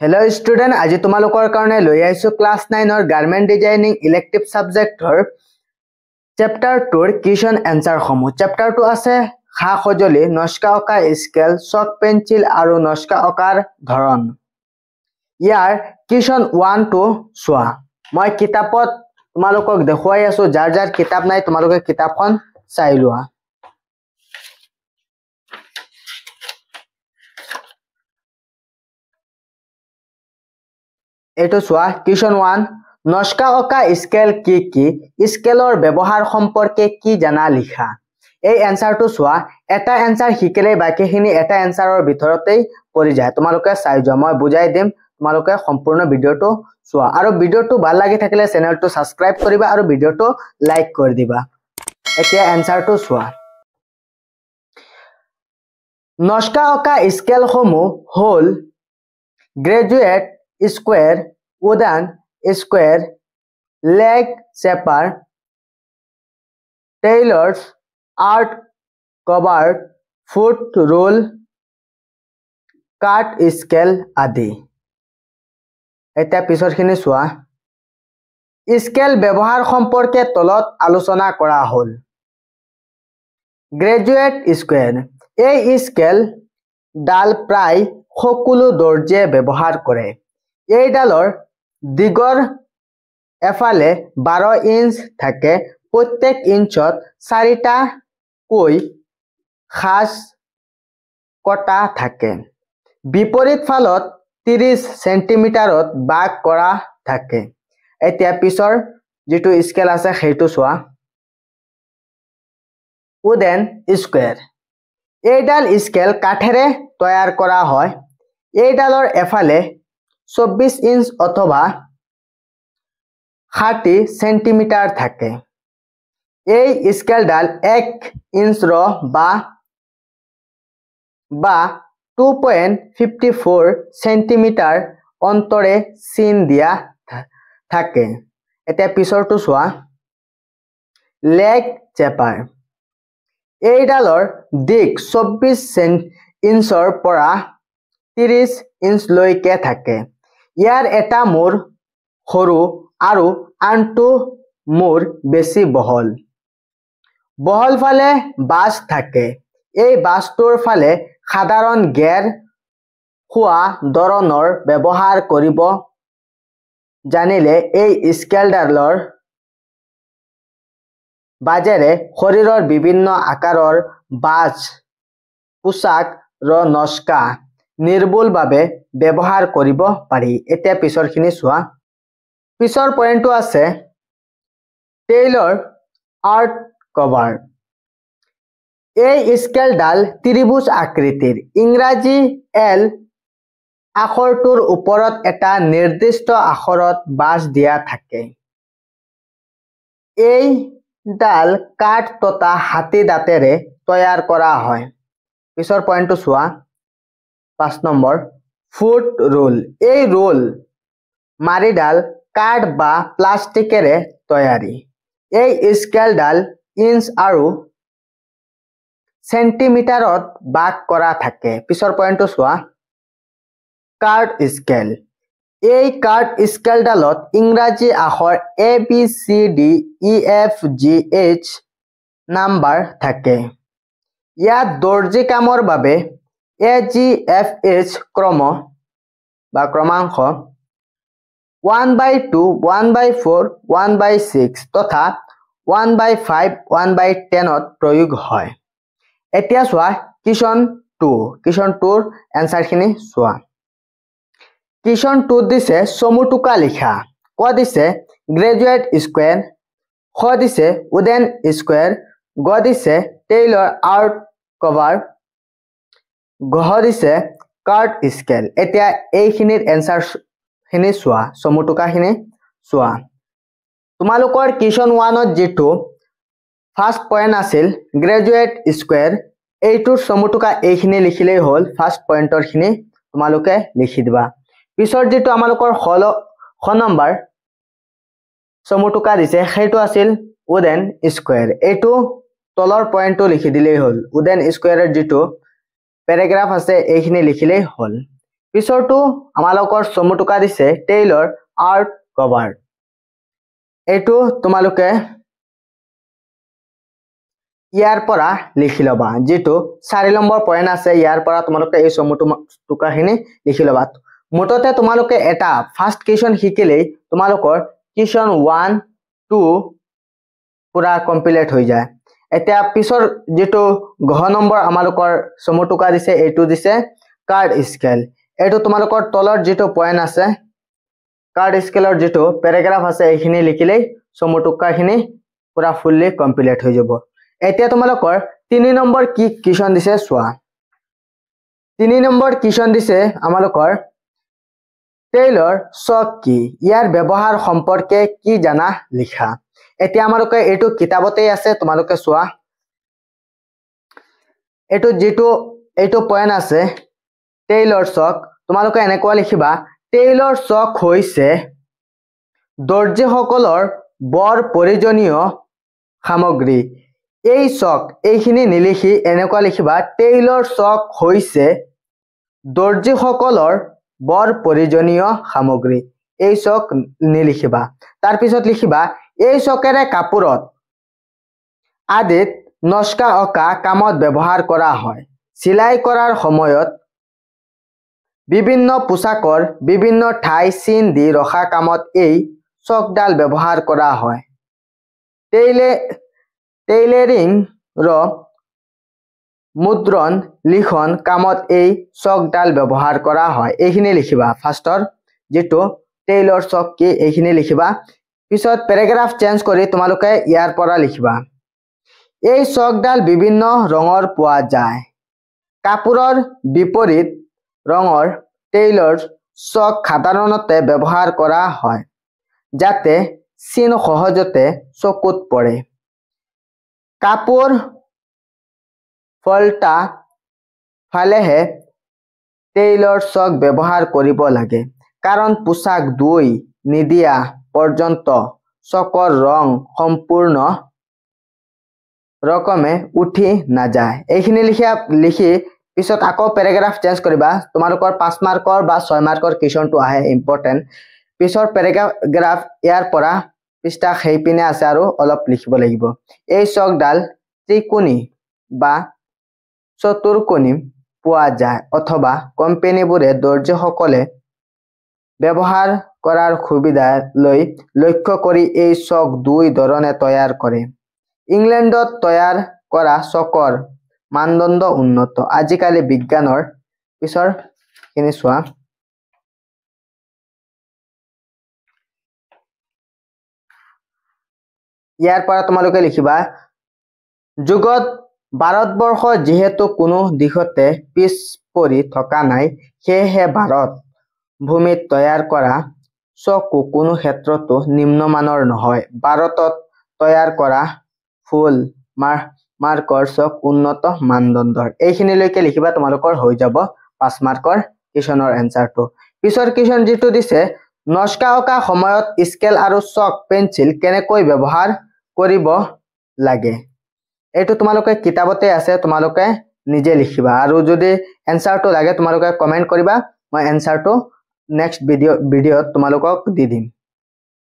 Hello student, আজি তোমালোকৰ কাৰণে লৈ আহিছো ক্লাছ 9 ৰ গাৰ্মেন্ট ডিজাইনিং ইলেক্টিভ সাবজেক্টৰ চেপ্টাৰ 2 ৰ কুৱেশ্যন এনসাৰ সমূহ। চেপ্টাৰটো আছে খা খজলি, নস্কা অকা স্কেল, চক পেন্সিল আৰু নস্কা অকাৰ ধৰণ। ইয়াৰ কুৱেশ্যন 1 2 চোৱা। মই কিতাপত তোমালোকক দেখুৱাই আছো, যাৰ যাৰ কিতাপ নাই তোমালোকে কিতাপখন চাই লোৱা। এটো চোৱা কুৱেশ্যন 1 নস্কা অকা স্কেল কি কি, স্কেলৰ ব্যৱহাৰ সম্পৰ্কে কি জানা লিখা। এই এনসাৰটো চোৱা, এটা এনসাৰ শিকিলে বাকিখিনি এটা এনসাৰৰ ভিতৰতেই পৰি যায়। তোমালোকে চাই যোৱা, মই বুজাই দিম, তোমালোকে সম্পূৰ্ণ ভিডিওটো চোৱা আৰু ভিডিওটো ভাল লাগি থাকিলে চেনেলটো সাবস্ক্ৰাইব কৰিবা আৰু ভিডিওটো লাইক কৰি দিবা। এতিয়া এনসাৰটো চোৱা। নস্কা অকা স্কেলসমূহ হ'ল গ্ৰেজুৱেট স্কোয়াৰ, উদান স্কোয়াৰ, লেগ চেপাৰ, টেইলৰ্স, আৰ্ট কভাৰ্ড, ফুট ৰুল, কাট স্কেল আদি। এটা পিছৰখিনি চোৱা। স্কেল ব্যৱহাৰ সম্পৰ্কে তলত আলোচনা কৰা হ'ল। গ্ৰেজুৱেট স্কোয়াৰ, এই স্কেল ডাল প্ৰায় সকলো দৰ্জিয়ে ব্যৱহাৰ কৰে। এইডালৰ দিগৰ এফালে 12 ইঞ্চ থাকে, প্ৰত্যেক ইঞ্চত 4টা কৈ খাজ কটা থাকে। বিপৰীত ফালত 30 সেন্টিমিটাৰত বাগ কৰা থাকে। এতিয়া পিছৰ যেটো স্কেল আছে সেইটো চোৱা। উডেন স্কোয়াৰ, এইডাল স্কেল কাঠেৰে তৈয়াৰ কৰা হয়। এইডালৰ এফালে 24 ইঞ্চ অথবা 60 সেন্টিমিটাৰ থাকে। এই স্কেলডাল 1 ইঞ্চ ৰ বা 2.54 সেন্টিমিটাৰ অন্তৰে চিন দিয়া থাকে। এতিয়া পিছৰটো চোৱা। লেগ চেপাৰ, এইডালৰ দিক 24 ইঞ্চৰ পৰা 30 ইঞ্চ লৈকে থাকে। ইয়াৰ এটা মূৰ সৰু আৰু আনটো মূৰ বেছি বহল। বহল ফালে বাছ থাকে। এই বাছটোৰ ফালে সাধাৰণ গেৰ খোৱা ধৰণৰ ব্যৱহাৰ কৰিব জানিলে এই স্কেলডালৰ বাজেৰে শৰীৰৰ বিভিন্ন আকাৰৰ বাছ পোছাক ৰ নস্কা নিৰ্ভুলভাৱে ব্যৱহাৰ কৰিব পাৰি। এতিয়া পিছৰখিনি চোৱা। পিছৰ পইণ্টটো আছে টেইলৰ আৰ্ট কভাৰ। এই স্কেলডাল ত্ৰিভুজ আকৃতিৰ। ইংৰাজী এল আখৰটোৰ ওপৰত এটা নিৰ্দিষ্ট আখৰত বাছ দিয়া থাকে। এইডাল কাঠ তথা হাতী দাঁতেৰে তৈয়াৰ কৰা হয়। পিছৰ পইণ্টটো চোৱা। 5 নম্বৰ ফুট ৰোল। এই ৰোল মাৰিডাল কাঠ বা প্লাষ্টিকেৰে তৈয়াৰী। এই স্কেলডাল ইঞ্চ আৰু সেন্টিমিটাৰত বাগ কৰা থাকে। পিছৰ পইণ্টটো চোৱা। Card scale. এই কাৰ্ড স্কেলডালত ইংৰাজী আখৰ ABCDEFGH নাম্বাৰ থাকে। ইয়াত দৰ্জী কামৰ বাবে AGFH ক্ৰমাংশ 1/2, 1/4, 1/6 তথা 1/5, 1/10 প্ৰয়োগ হয়। এতিয়া চোৱা কুৱেশ্যন 2। কুৱেশ্যন 2ৰ এনসাৰখিনি চোৱা। কুৱেশ্যন 2 দিছে চমুটুকা লিখা। ক দিছে গ্ৰেজুৱেট স্কোয়াৰ, খ দিছে উডেন স্কোয়াৰ, গ দিছে টেইলৰ আৰ্ট কভাৰ, ঘ দিছে কাৰ্ড স্কেল। এতিয়া এইখিনিৰ এনসাৰ খিনি চোৱা, চমুটুকাখিনি চোৱা। তোমালোকৰ কুৱেশ্যন 1ত যেটো ফাৰ্স্ট পইণ্ট আছিল গ্ৰেজুৱেট স্কোয়াৰ, এইটোৰ চমুটুকা এইখিনি লিখিলেই হ'ল। ফাৰ্স্ট পইণ্টৰ খিনি তোমালোকে লিখি দিবা। পিছৰ যেটো আমালোকৰ খ নম্বৰ চমুটুকা দিছে সেইটো আছিল উডেন স্কোয়াৰ। এইটো তলৰ পইণ্টটো লিখি দিলেই হ'ল। উডেন স্কোয়াৰৰ যেটো প্যাৰাগ্ৰাফ আছে এইখিনি লিখিলেই হ'ল। পিছৰটো আমালোকৰ চমুটুকা দিছে টেইলৰ আৰ্ট কভাৰ এইটো তোমালোকে ইয়াৰ পৰা লিখি লবা যেটো 4 নম্বৰ পয়েন্ট আছে ইয়াৰ পৰা তোমালোকে এই চমুটুকাখিনি লিখি লবা মুঠতে তোমালোকে এটা ফাৰ্স্ট কোৱেশ্চন শিকিলেই তোমালোকৰ কোৱেশ্চন 1 2 পুৰা কমপ্লিট হৈ যায় এতিয়া পিছৰ যেটো ঘ নম্বৰ আমালোকৰ চমুটুকা দিছে এইটো দিছে কাৰ্ড স্কেল এইটো তোমালোকৰ তলৰ যেটো পয়েন্ট আছে কাৰ্ড স্কেলৰ যেটো প্যাৰাগ্ৰাফ আছে এইখিনি লিখিলেই চমুটুকাখিনি পুৰা ফুললি কমপ্লিট হৈ যাব এতিয়া তোমালোকৰ 3 নম্বৰ কি কোৱেশ্চন দিছে সোৱা 3 নম্বৰ কোৱেশ্চন দিছে আমালোকৰ টেইলৰ শক কি ইয়াৰ ব্যৱহাৰ সম্পৰ্কে কি জানা লিখা এতিয়া আমালোকে এটো কিতাবতে আছে তোমালোকে সোৱা এটো যেটো এটো পয়েন্ট আছে টেইলৰ শক তোমালোকে এনেকুৱা লিখিবা টেইলৰ শক হৈছে দৰ্জীসকলৰ বৰ প্ৰয়োজনীয় সামগ্ৰী এই শক এইখিনি নিলিখি এনেকুৱা লিখিবা টেইলৰ শক হৈছে দৰ্জীসকলৰ বৰ প্ৰয়োজনীয় সামগ্ৰী এই শক নিলিখিবা তাৰ পিছত লিখিবা এই শকেৰে কাপোৰত আদিত নস্কা অকা কামত ব্যৱহাৰ কৰা হয় সিলাই কৰাৰ সময়ত বিভিন্ন পোছাকৰ বিভিন্ন ঠাই চিন দি ৰখা কামত এই চকডাল ব্যৱহাৰ কৰা হয় টেইলাৰিং ৰ মুদ্ৰণ লিখন কামত এই চকডাল ব্যৱহাৰ কৰা হয় এইখিনি লিখিবা ফাৰ্স্টৰ যেটো টেইলৰ চক কি এইখিনি লিখিবা পিছত প্যাৰাগ্ৰাফ চেঞ্জ কৰি তোমালোকে ইয়াৰ পৰা লিখিবা এই চকডাল বিভিন্ন ৰঙৰ পোৱা যায় কাপোৰৰ বিপৰীত ৰঙৰ টেইলৰ চক সাধাৰণতে ব্যৱহাৰ কৰা হয় যাতে চিন সহজতে চকুত পৰে কাপোৰ ফলটা ফালেহে টেইলৰ চক ব্যৱহাৰ কৰিব লাগে কাৰণ পোছাক দুই নিদিয়া পৰ্যন্ত চকৰ ৰং সম্পূৰ্ণ ৰকমে উঠি না যায় এইখিনি লিখি পিছত আকৌ প্যাৰাগ্ৰাফ চেঞ্জ কৰিবা তোমালোকৰ 5 মাৰ্কৰ বা 6 মাৰ্কৰ কোৱেশ্চনটো আহে ইম্পৰ্টেন্ট পিছৰ প্যাৰাগ্ৰাফ ইয়াৰ পৰা পৃষ্ঠা হেইপিনে আছে আৰু অলপ লিখিব লাগিব এই চকডাল ত্ৰিকোণী বা চতুৰ্কোণী পোৱা যায় অথবা কোম্পানীবোৰে দৰ্জীসকলে ব্যৱহাৰ কৰাৰ সুবিধা লৈ লক্ষ্য কৰি এই চক দুই ধৰণে তৈয়াৰ কৰে ইংলেণ্ডত তৈয়াৰ কৰা চকৰ মানদণ্ড উন্নত আজিকালি বিজ্ঞানৰ পিছৰ কিনি সোৱা ইয়াৰ পৰা তোমালোকে লিখিবা যুগত ভাৰতবৰ্ষ যেহেতু কোনো দিশতে পিছ পৰি থকা নাই সেয়েহে ভাৰত ভূমিত তৈয়াৰ কৰা চকু কোনো ক্ষেত্ৰতো নিম্নমানৰ নহয় ভাৰতত তৈয়াৰ কৰা ফুল মাৰ্কৰ চক উন্নত মানদণ্ডৰ এইখিনিলৈকে লিখিবা তোমালোকৰ হৈ যাব 5 মাৰ্কৰ কোৱেশ্চনৰ এনসাৰটো পিছৰ কোৱেশ্চন যেটো দিছে নস্কা অকা সময়ত স্কেল আৰু চক পেন্সিল কেনেকৈ ব্যৱহাৰ কৰিব লাগে এটো তোমালোকে কিতাবতে আছে তোমালোকে নিজে লিখিবা আৰু যদি এনসাৰটো লাগে তোমালোকে কমেন্ট কৰিবা মই এনসাৰটো নেক্সট ভিডিঅ'ত তোমালোকক দি দিম